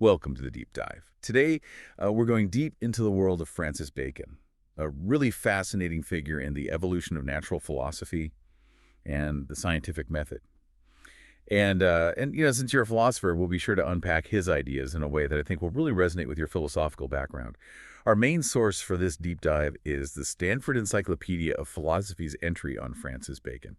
Welcome to the Deep Dive. Today, we're going deep into the world of Francis Bacon, a really fascinating figure in the evolution of natural philosophy and the scientific method. And since you're a philosopher, we'll be sure to unpack his ideas in a way that I think will really resonate with your philosophical background. Our main source for this deep dive is the Stanford Encyclopedia of Philosophy's entry on Francis Bacon.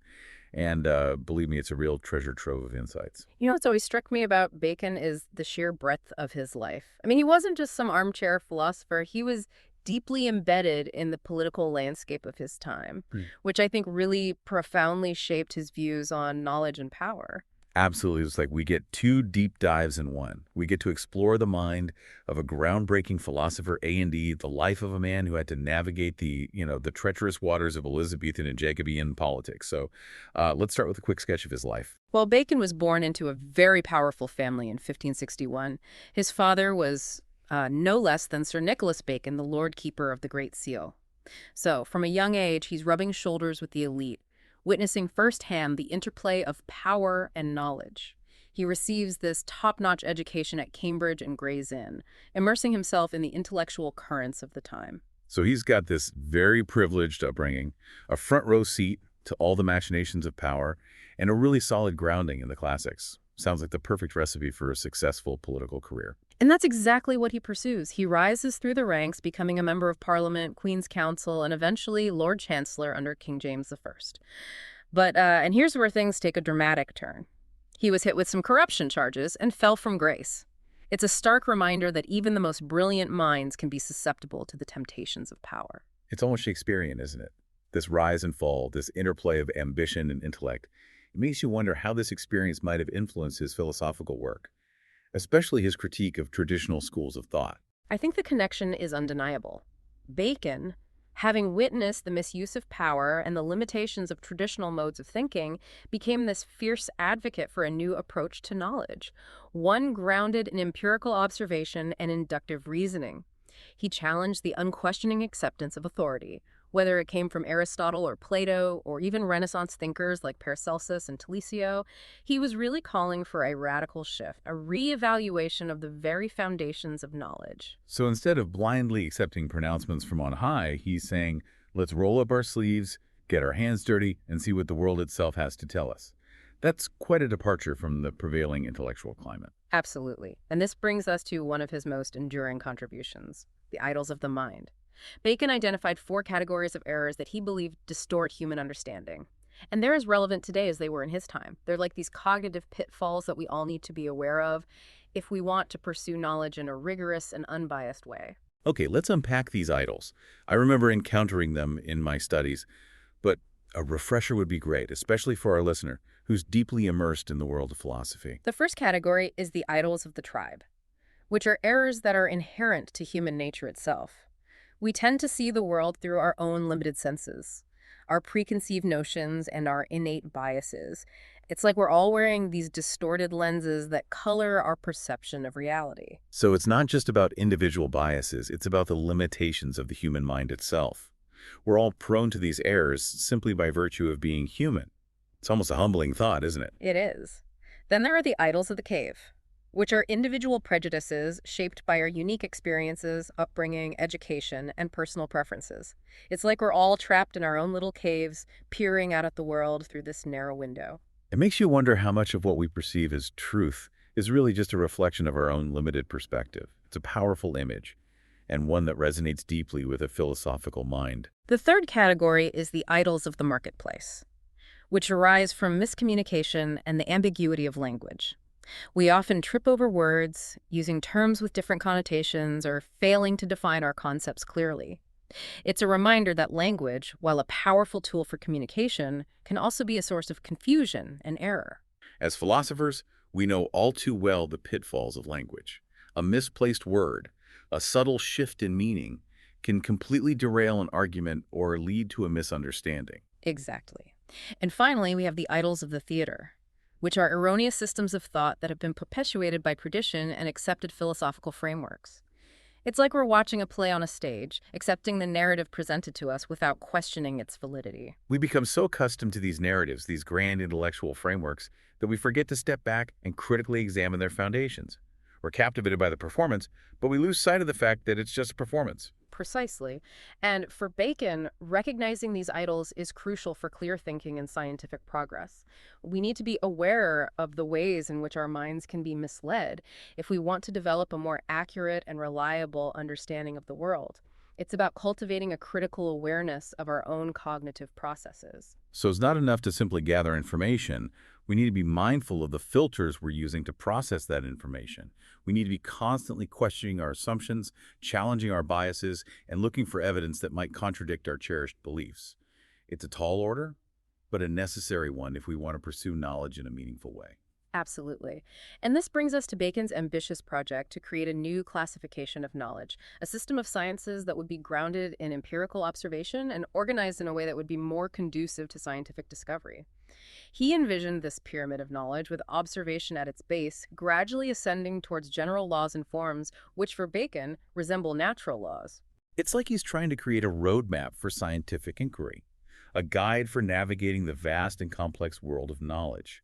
And believe me, it's a real treasure trove of insights. What's always struck me about Bacon is the sheer breadth of his life. I mean, he wasn't just some armchair philosopher, he was deeply embedded in the political landscape of his time, which I think really profoundly shaped his views on knowledge and power. Absolutely. It's like we get two deep dives in one. We get to explore the mind of a groundbreaking philosopher, A&D, the life of a man who had to navigate the treacherous waters of Elizabethan and Jacobean politics. So let's start with a quick sketch of his life. Well, Bacon was born into a very powerful family in 1561. His father was no less than Sir Nicholas Bacon, the Lord Keeper of the Great Seal. So, from a young age, he's rubbing shoulders with the elite, witnessing firsthand the interplay of power and knowledge. He receives this top-notch education at Cambridge and Gray's Inn, immersing himself in the intellectual currents of the time. So he's got this very privileged upbringing, a front row seat to all the machinations of power, and a really solid grounding in the classics. Sounds like the perfect recipe for a successful political career. And that's exactly what he pursues. He rises through the ranks, becoming a member of Parliament, Queen's Council, and eventually Lord Chancellor under King James I. And here's where things take a dramatic turn. He was hit with some corruption charges and fell from grace. It's a stark reminder that even the most brilliant minds can be susceptible to the temptations of power. It's almost Shakespearean, isn't it? This rise and fall, this interplay of ambition and intellect. It makes you wonder how this experience might have influenced his philosophical work, especially his critique of traditional schools of thought. I think the connection is undeniable. Bacon, having witnessed the misuse of power and the limitations of traditional modes of thinking, became this fierce advocate for a new approach to knowledge, one grounded in empirical observation and inductive reasoning. He challenged the unquestioning acceptance of authority, whether it came from Aristotle or Plato or even Renaissance thinkers like Paracelsus and Talesio. He was really calling for a radical shift, a reevaluation of the very foundations of knowledge. So instead of blindly accepting pronouncements from on high, he's saying, let's roll up our sleeves, get our hands dirty, and see what the world itself has to tell us. That's quite a departure from the prevailing intellectual climate. Absolutely. And this brings us to one of his most enduring contributions, the idols of the mind. Bacon identified four categories of errors that he believed distort human understanding. And they're as relevant today as they were in his time. They're like these cognitive pitfalls that we all need to be aware of if we want to pursue knowledge in a rigorous and unbiased way. Okay, let's unpack these idols. I remember encountering them in my studies, but a refresher would be great, especially for our listener who's deeply immersed in the world of philosophy. The first category is the idols of the tribe, which are errors that are inherent to human nature itself. We tend to see the world through our own limited senses, our preconceived notions, and our innate biases. It's like we're all wearing these distorted lenses that color our perception of reality. So it's not just about individual biases, it's about the limitations of the human mind itself. We're all prone to these errors simply by virtue of being human. It's almost a humbling thought, isn't it? It is. Then there are the idols of the cave, which are individual prejudices shaped by our unique experiences, upbringing, education, and personal preferences. It's like we're all trapped in our own little caves, peering out at the world through this narrow window. It makes you wonder how much of what we perceive as truth is really just a reflection of our own limited perspective. It's a powerful image, and one that resonates deeply with a philosophical mind. The third category is the idols of the marketplace, which arise from miscommunication and the ambiguity of language. We often trip over words, using terms with different connotations or failing to define our concepts clearly. It's a reminder that language, while a powerful tool for communication, can also be a source of confusion and error. As philosophers, we know all too well the pitfalls of language. A misplaced word, a subtle shift in meaning, can completely derail an argument or lead to a misunderstanding. Exactly. And finally, we have the idols of the theater, which are erroneous systems of thought that have been perpetuated by tradition and accepted philosophical frameworks. It's like we're watching a play on a stage, accepting the narrative presented to us without questioning its validity. We become so accustomed to these narratives, these grand intellectual frameworks, that we forget to step back and critically examine their foundations. We're captivated by the performance, but we lose sight of the fact that it's just a performance. Precisely. And for Bacon, recognizing these idols is crucial for clear thinking and scientific progress. We need to be aware of the ways in which our minds can be misled if we want to develop a more accurate and reliable understanding of the world. It's about cultivating a critical awareness of our own cognitive processes. So it's not enough to simply gather information. We need to be mindful of the filters we're using to process that information. We need to be constantly questioning our assumptions, challenging our biases, and looking for evidence that might contradict our cherished beliefs. It's a tall order, but a necessary one if we want to pursue knowledge in a meaningful way. Absolutely. And this brings us to Bacon's ambitious project to create a new classification of knowledge, a system of sciences that would be grounded in empirical observation and organized in a way that would be more conducive to scientific discovery. He envisioned this pyramid of knowledge with observation at its base, gradually ascending towards general laws and forms, which for Bacon resemble natural laws. It's like he's trying to create a roadmap for scientific inquiry, a guide for navigating the vast and complex world of knowledge.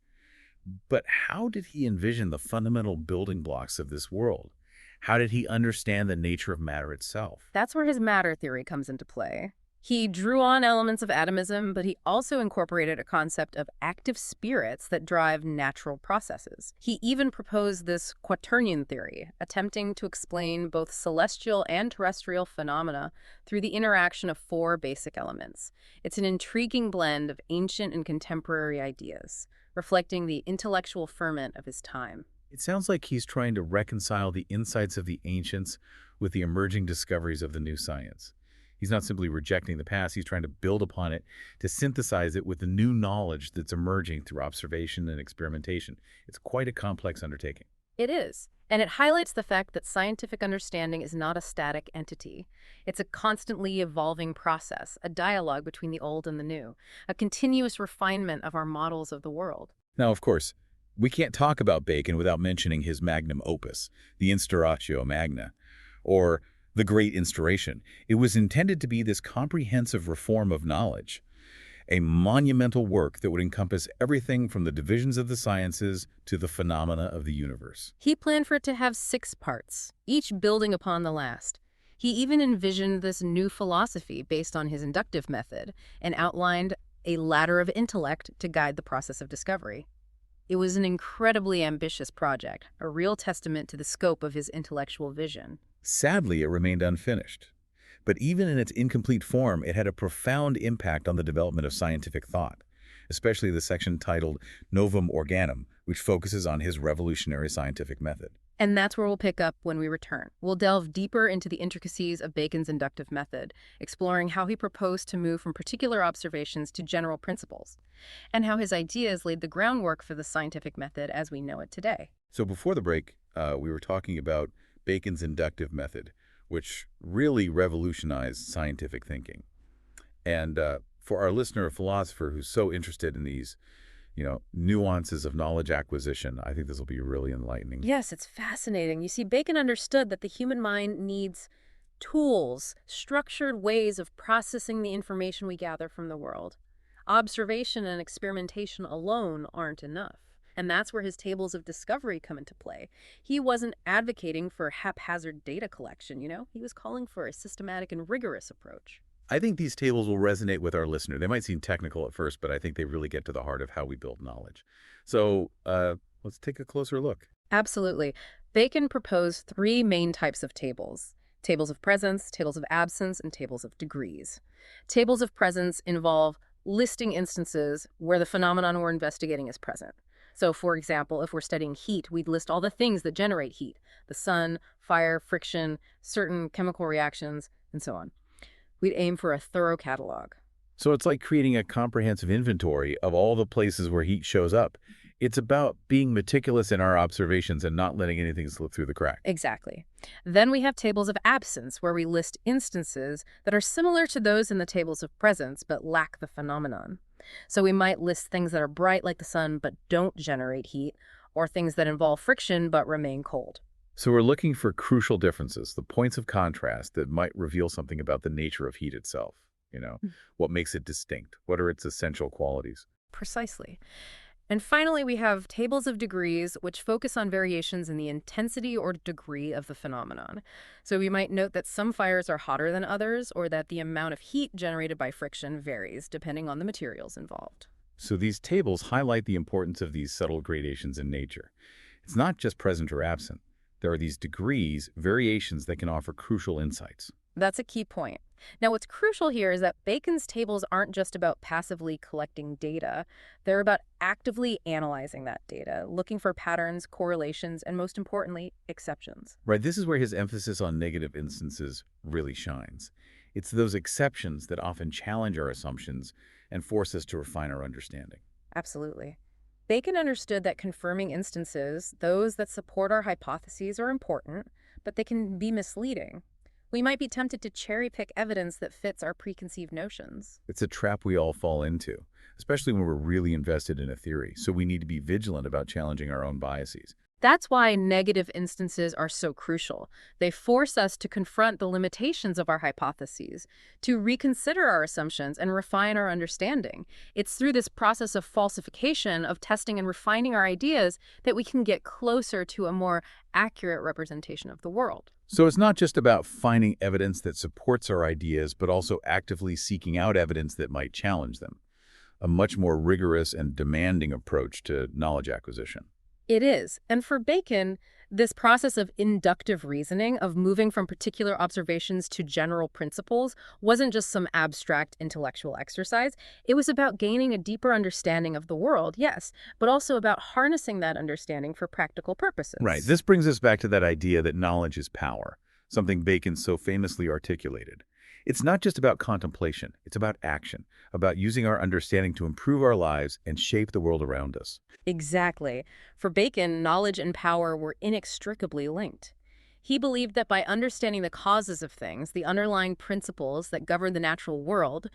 But how did he envision the fundamental building blocks of this world? How did he understand the nature of matter itself? That's where his matter theory comes into play. He drew on elements of atomism, but he also incorporated a concept of active spirits that drive natural processes. He even proposed this quaternion theory, attempting to explain both celestial and terrestrial phenomena through the interaction of four basic elements. It's an intriguing blend of ancient and contemporary ideas, reflecting the intellectual ferment of his time. It sounds like he's trying to reconcile the insights of the ancients with the emerging discoveries of the new science. He's not simply rejecting the past, he's trying to build upon it, to synthesize it with the new knowledge that's emerging through observation and experimentation. It's quite a complex undertaking. It is. And it highlights the fact that scientific understanding is not a static entity. It's a constantly evolving process, a dialogue between the old and the new, a continuous refinement of our models of the world. Now, of course, we can't talk about Bacon without mentioning his magnum opus, the Instauratio Magna, or the Great Instauration. It was intended to be this comprehensive reform of knowledge, a monumental work that would encompass everything from the divisions of the sciences to the phenomena of the universe. He planned for it to have 6 parts, each building upon the last. He even envisioned this new philosophy based on his inductive method and outlined a ladder of intellect to guide the process of discovery. It was an incredibly ambitious project, a real testament to the scope of his intellectual vision. Sadly, it remained unfinished. But even in its incomplete form, it had a profound impact on the development of scientific thought, especially the section titled Novum Organum, which focuses on his revolutionary scientific method. And that's where we'll pick up when we return. We'll delve deeper into the intricacies of Bacon's inductive method, exploring how he proposed to move from particular observations to general principles, and how his ideas laid the groundwork for the scientific method as we know it today. So before the break, we were talking about Bacon's inductive method, which really revolutionized scientific thinking. And for our listener, a philosopher who's so interested in these, nuances of knowledge acquisition, I think this will be really enlightening. Yes, it's fascinating. You see, Bacon understood that the human mind needs tools, structured ways of processing the information we gather from the world. Observation and experimentation alone aren't enough. And that's where his tables of discovery come into play. He wasn't advocating for haphazard data collection, He was calling for a systematic and rigorous approach. I think these tables will resonate with our listener. They might seem technical at first, but I think they really get to the heart of how we build knowledge. So let's take a closer look. Absolutely. Bacon proposed 3 main types of tables: tables of presence, tables of absence, and tables of degrees. Tables of presence involve listing instances where the phenomenon we're investigating is present. So, for example, if we're studying heat, we'd list all the things that generate heat: the sun, fire, friction, certain chemical reactions, and so on. We'd aim for a thorough catalog. So it's like creating a comprehensive inventory of all the places where heat shows up. It's about being meticulous in our observations and not letting anything slip through the crack. Exactly. Then we have tables of absence, where we list instances that are similar to those in the tables of presence but lack the phenomenon. So we might list things that are bright like the sun but don't generate heat, or things that involve friction but remain cold. So we're looking for crucial differences, the points of contrast that might reveal something about the nature of heat itself. What makes it distinct? What are its essential qualities? Precisely. And finally, we have tables of degrees, which focus on variations in the intensity or degree of the phenomenon. So we might note that some fires are hotter than others, or that the amount of heat generated by friction varies depending on the materials involved. So these tables highlight the importance of these subtle gradations in nature. It's not just present or absent. There are these degrees, variations that can offer crucial insights. That's a key point. Now, what's crucial here is that Bacon's tables aren't just about passively collecting data. They're about actively analyzing that data, looking for patterns, correlations, and most importantly, exceptions. Right, this is where his emphasis on negative instances really shines. It's those exceptions that often challenge our assumptions and force us to refine our understanding. Absolutely. Bacon understood that confirming instances, those that support our hypotheses, are important, but they can be misleading. We might be tempted to cherry-pick evidence that fits our preconceived notions. It's a trap we all fall into, especially when we're really invested in a theory, so we need to be vigilant about challenging our own biases. That's why negative instances are so crucial. They force us to confront the limitations of our hypotheses, to reconsider our assumptions and refine our understanding. It's through this process of falsification, of testing and refining our ideas, that we can get closer to a more accurate representation of the world. So it's not just about finding evidence that supports our ideas, but also actively seeking out evidence that might challenge them. A much more rigorous and demanding approach to knowledge acquisition. It is. And for Bacon, this process of inductive reasoning, of moving from particular observations to general principles, wasn't just some abstract intellectual exercise. It was about gaining a deeper understanding of the world, yes, but also about harnessing that understanding for practical purposes. Right. This brings us back to that idea that knowledge is power, something Bacon so famously articulated. It's not just about contemplation, it's about action, about using our understanding to improve our lives and shape the world around us. Exactly. For Bacon, knowledge and power were inextricably linked. He believed that by understanding the causes of things, the underlying principles that govern the natural world,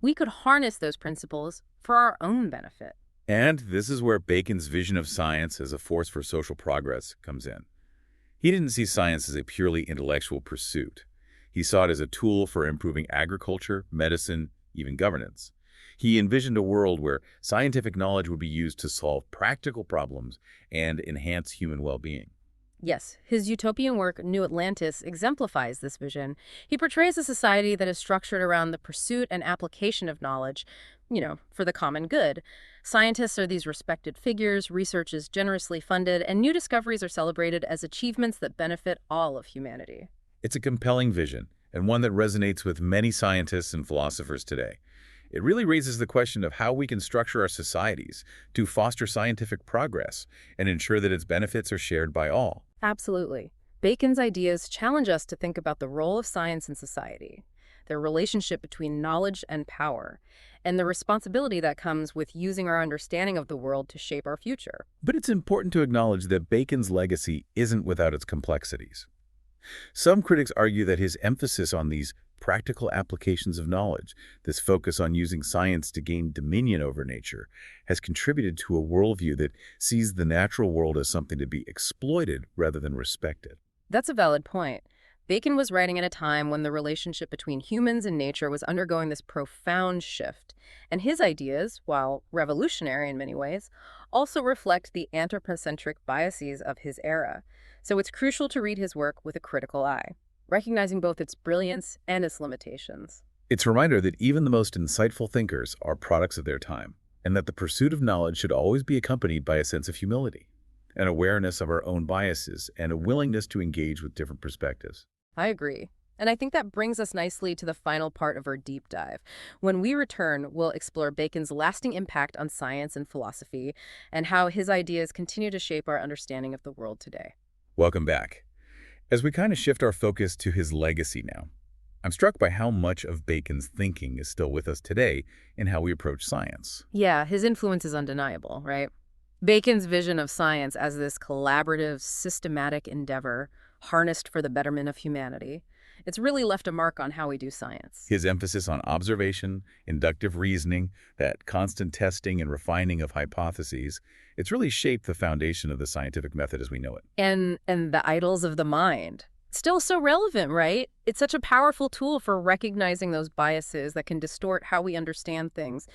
we could harness those principles for our own benefit. And this is where Bacon's vision of science as a force for social progress comes in. He didn't see science as a purely intellectual pursuit. He saw it as a tool for improving agriculture, medicine, even governance. He envisioned a world where scientific knowledge would be used to solve practical problems and enhance human well-being. Yes, his utopian work, New Atlantis, exemplifies this vision. He portrays a society that is structured around the pursuit and application of knowledge, for the common good. Scientists are these respected figures, research is generously funded, and new discoveries are celebrated as achievements that benefit all of humanity. It's a compelling vision, and one that resonates with many scientists and philosophers today. It really raises the question of how we can structure our societies to foster scientific progress and ensure that its benefits are shared by all. Absolutely. Bacon's ideas challenge us to think about the role of science in society, their relationship between knowledge and power, and the responsibility that comes with using our understanding of the world to shape our future. But it's important to acknowledge that Bacon's legacy isn't without its complexities. Some critics argue that his emphasis on these practical applications of knowledge, this focus on using science to gain dominion over nature, has contributed to a worldview that sees the natural world as something to be exploited rather than respected. That's a valid point. Bacon was writing at a time when the relationship between humans and nature was undergoing this profound shift, and his ideas, while revolutionary in many ways, also reflect the anthropocentric biases of his era. So it's crucial to read his work with a critical eye, recognizing both its brilliance and its limitations. It's a reminder that even the most insightful thinkers are products of their time, and that the pursuit of knowledge should always be accompanied by a sense of humility, an awareness of our own biases, and a willingness to engage with different perspectives. I agree. And I think that brings us nicely to the final part of our deep dive. When we return, we'll explore Bacon's lasting impact on science and philosophy, and how his ideas continue to shape our understanding of the world today. Welcome back. As we kind of shift our focus to his legacy now, I'm struck by how much of Bacon's thinking is still with us today in how we approach science. Yeah, his influence is undeniable, right? Bacon's vision of science as this collaborative, systematic endeavor harnessed for the betterment of humanity, it's really left a mark on how we do science. His emphasis on observation, inductive reasoning, that constant testing and refining of hypotheses, it's really shaped the foundation of the scientific method as we know it. And the idols of the mind, Still so relevant, right? It's such a powerful tool for recognizing those biases that can distort how we understand things.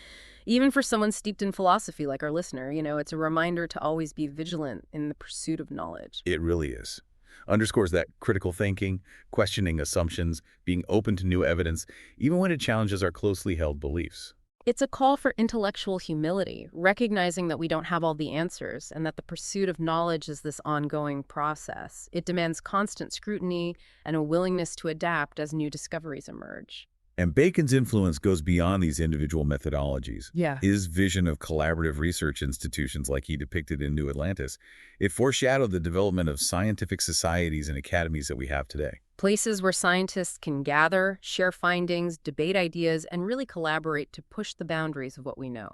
Even for someone steeped in philosophy like our listener, it's a reminder to always be vigilant in the pursuit of knowledge. It really is. Underscores that critical thinking, questioning assumptions, being open to new evidence, even when it challenges our closely held beliefs. It's a call for intellectual humility, recognizing that we don't have all the answers and that the pursuit of knowledge is this ongoing process. It demands constant scrutiny and a willingness to adapt as new discoveries emerge. And Bacon's influence goes beyond these individual methodologies. Yeah. His vision of collaborative research institutions like he depicted in New Atlantis, it foreshadowed the development of scientific societies and academies that we have today. Places where scientists can gather, share findings, debate ideas, and really collaborate to push the boundaries of what we know.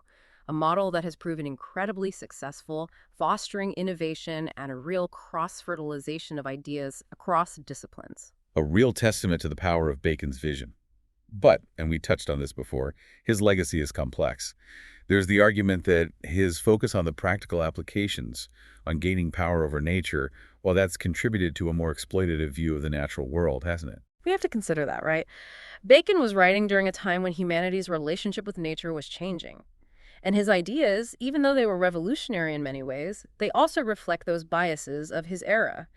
A model that has proven incredibly successful, fostering innovation and a real cross-fertilization of ideas across disciplines. A real testament to the power of Bacon's vision. But, and we touched on this before, his legacy is complex. There's the argument that his focus on the practical applications, on gaining power over nature, well, that's contributed to a more exploitative view of the natural world, hasn't it? We have to consider that, right? Bacon was writing during a time when humanity's relationship with nature was changing. And his ideas, even though they were revolutionary in many ways, they also reflect those biases of his era.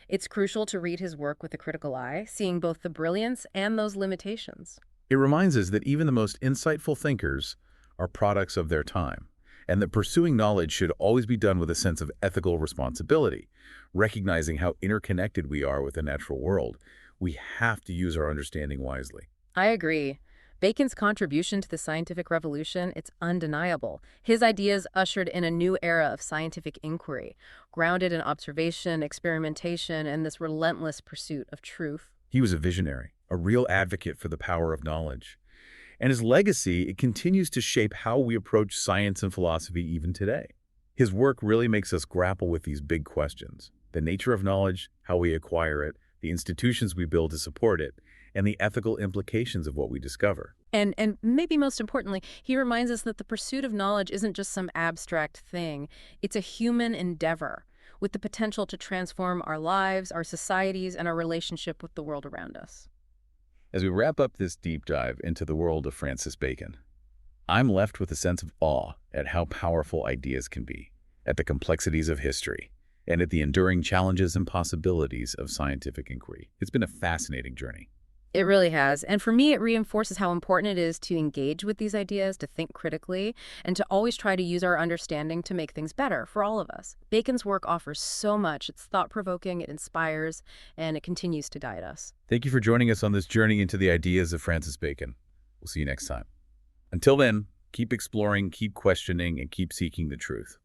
It's crucial to read his work with a critical eye, seeing both the brilliance and those limitations. It reminds us that even the most insightful thinkers are products of their time, and that pursuing knowledge should always be done with a sense of ethical responsibility. Recognizing how interconnected we are with the natural world, we have to use our understanding wisely. I agree. Bacon's contribution to the scientific revolution, it's undeniable. His ideas ushered in a new era of scientific inquiry, grounded in observation, experimentation, and this relentless pursuit of truth. He was a visionary, a real advocate for the power of knowledge. And his legacy, it continues to shape how we approach science and philosophy even today. His work really makes us grapple with these big questions: the nature of knowledge, how we acquire it, the institutions we build to support it, and the ethical implications of what we discover. And maybe most importantly, he reminds us that the pursuit of knowledge isn't just some abstract thing. It's a human endeavor with the potential to transform our lives, our societies, and our relationship with the world around us. As we wrap up this deep dive into the world of Francis Bacon, I'm left with a sense of awe at how powerful ideas can be, at the complexities of history, and at the enduring challenges and possibilities of scientific inquiry. It's been a fascinating journey. It really has. And for me, it reinforces how important it is to engage with these ideas, to think critically, and to always try to use our understanding to make things better for all of us. Bacon's work offers so much. It's thought-provoking, it inspires, and it continues to guide us. Thank you for joining us on this journey into the ideas of Francis Bacon. We'll see you next time. Until then, keep exploring, keep questioning, and keep seeking the truth.